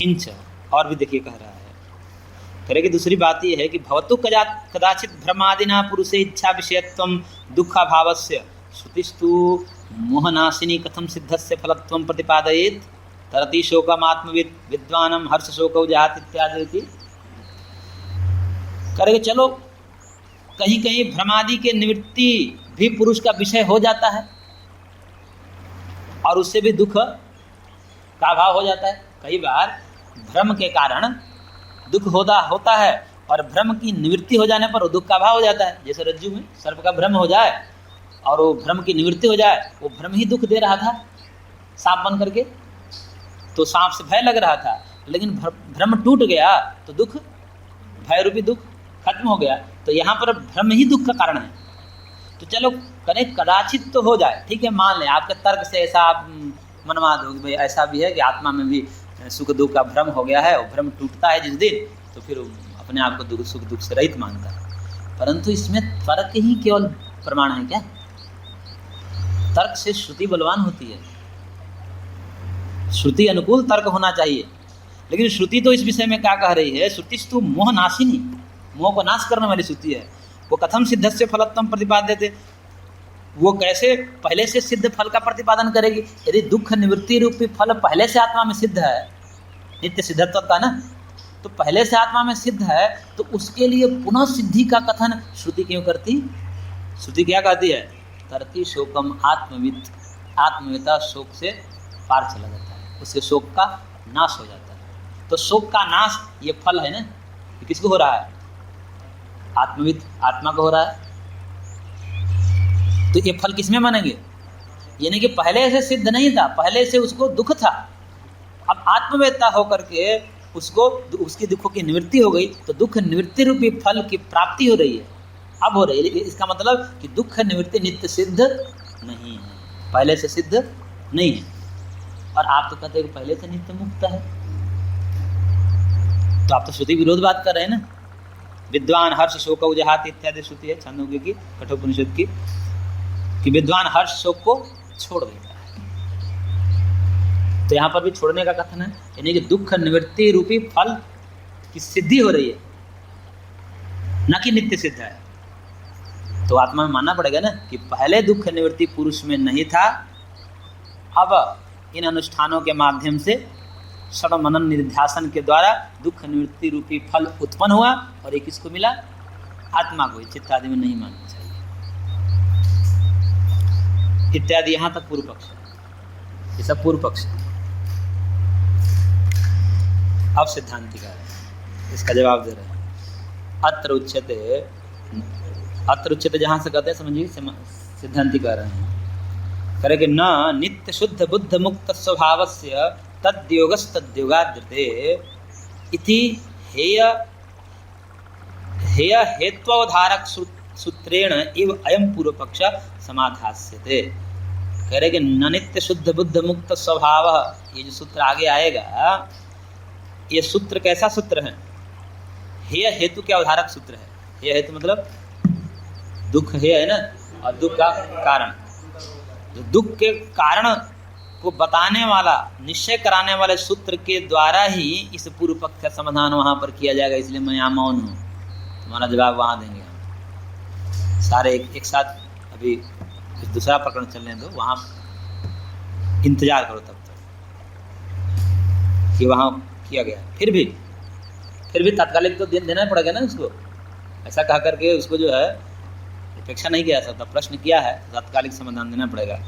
किंच, और भी देखिए कह रहा है, कह रहे कि दूसरी बात यह है कि भवतु कदाचित भ्रमादिना पुरुषे इच्छा विषयत्वं दुःखाभावस्य श्रुतिस्तु मोहनाशिनी कथम सिद्धस्य फलत्वं प्रतिपादयेत् तरति शोकमात्मवित् विद्वानं हर्ष शोकौ जात इत्यादि। करेंगे चलो कहीं कहीं भ्रमादि के निवृत्ति भी पुरुष का विषय हो जाता है और उससे भी दुख का अभाव हो जाता है। कई बार भ्रम के कारण दुख होता है और भ्रम की निवृत्ति हो जाने पर वो दुख का अभाव हो जाता है। जैसे रज्जु में सर्प का भ्रम हो जाए और वो भ्रम की निवृत्ति हो जाए, वो भ्रम ही दुख दे रहा था सांप बन करके, तो सांप से भय लग रहा था, लेकिन भ्रम टूट गया तो दुख, भय रूपी दुख खत्म हो गया। तो यहाँ पर भ्रम ही दुख का कारण है। तो चलो करें कदाचित तो हो जाए, ठीक है, मान लें आपके तर्क से ऐसा आप मनवा दो कि भाई ऐसा भी है कि आत्मा में भी सुख दुख का भ्रम हो गया है, और भ्रम टूटता है जिस दिन तो फिर अपने आप को सुख दुख से रहित मानता है। परंतु इसमें तर्क ही केवल प्रमाण है क्या? तर्क से श्रुति बलवान होती है, श्रुति अनुकूल तर्क होना चाहिए। लेकिन श्रुति तो इस विषय में क्या कह रही है? श्रुतिस्तु मोह नाशिनी, मोह को नाश करने वाली श्रुति है। वो कथम सिद्धस्य फलत्वं प्रतिपाद्यते, वो कैसे पहले से सिद्ध फल का प्रतिपादन करेगी? यदि दुख निवृत्ति रूपी फल पहले से आत्मा में सिद्ध है, नित्य सिद्धत्व का ना, तो पहले से आत्मा में सिद्ध है, तो उसके लिए पुनः सिद्धि का कथन श्रुति क्यों करती? श्रुति क्या कहती है? तरति शोकम आत्मवित्, आत्मविता शोक से पार चला जाता है, उससे शोक का नाश हो जाता है। तो शोक का नाश ये फल है ना, ये किसको हो रहा है? आत्मवित्, आत्मा को हो रहा है। तो ये फल किसमें मानेंगे? यानी कि पहले से सिद्ध नहीं था, पहले से उसको दुख था, अब आत्मवेत्ता होकर के उसको उसकी दुखों की निवृत्ति हो गई, तो दुख निवृत्ति रूपी फल की प्राप्ति हो रही है, अब हो रही है। इसका मतलब कि दुख निवृत्ति नित्य सिद्ध नहीं है, पहले से सिद्ध नहीं है। और आप तो कहते हैं कि पहले से नित्य मुक्त है, तो आप तो श्रुति विरोध बात कर रहे हैं ना। विद्वान हर्ष शोक उजहात इत्यादि श्रुति है छांदोग्य की, कठोपनिषद की, कि विद्वान हर्ष शोक को छोड़ देता है। तो यहाँ पर भी छोड़ने का कथन है, यानी कि दुख निवृत्ति रूपी फल की सिद्धि हो रही है, न कि नित्य सिद्ध है। तो आत्मा में मानना पड़ेगा ना कि पहले दुख निवृत्ति पुरुष में नहीं था, अब इन अनुष्ठानों के माध्यम से श्रवण मनन निध्यासन के द्वारा दुख निवृत्ति रूपी फल उत्पन्न हुआ, और ये किसको मिला? आत्मा को। चित्त आदि में नहीं मानना चाहिए इत्यादि। यहाँ तक पूर्व पक्ष है, ये सब पूर्व पक्ष है। अब सिद्धांति का है, इसका जवाब दे रहे हैं। अत्र उच्यते जहाँ से कहते हैं समझिए, सिद्धांति कह रहे हैं, करे कि न नित्य शुद्ध बुद्ध मुक्त स्वभावस्य तद्योगस्तद्योगाद्यते इति हेय हेत्वोधारक सूत्रेण एव अयम पूर्व पक्ष समाधास्यते। कह रहे कि न नित्य शुद्ध बुद्ध मुक्त स्वभाव, ये जो सूत्र आगे आएगा, ये सूत्र कैसा सूत्र है? हेय हेतु के अवधारक सूत्र है। हेय हेतु मतलब दुख हेय है ना, और दुख का कारण, तो दुख के कारण को बताने वाला, निश्चय कराने वाले सूत्र के द्वारा ही इस पूर्व पक्ष का समाधान वहाँ पर किया जाएगा। इसलिए मैं यहाँ मौन हूँ, तुम्हारा जवाब वहाँ देंगे हम सारे एक साथ। अभी दूसरा प्रकरण चलने दो, वहाँ इंतजार करो तब तक कि वहाँ किया गया। फिर भी तात्कालिक तो देना पड़ेगा ना उसको, ऐसा कह करके उसको जो है अपेक्षा नहीं किया जा सकता। प्रश्न किया है, तात्कालिक समाधान देना पड़ेगा।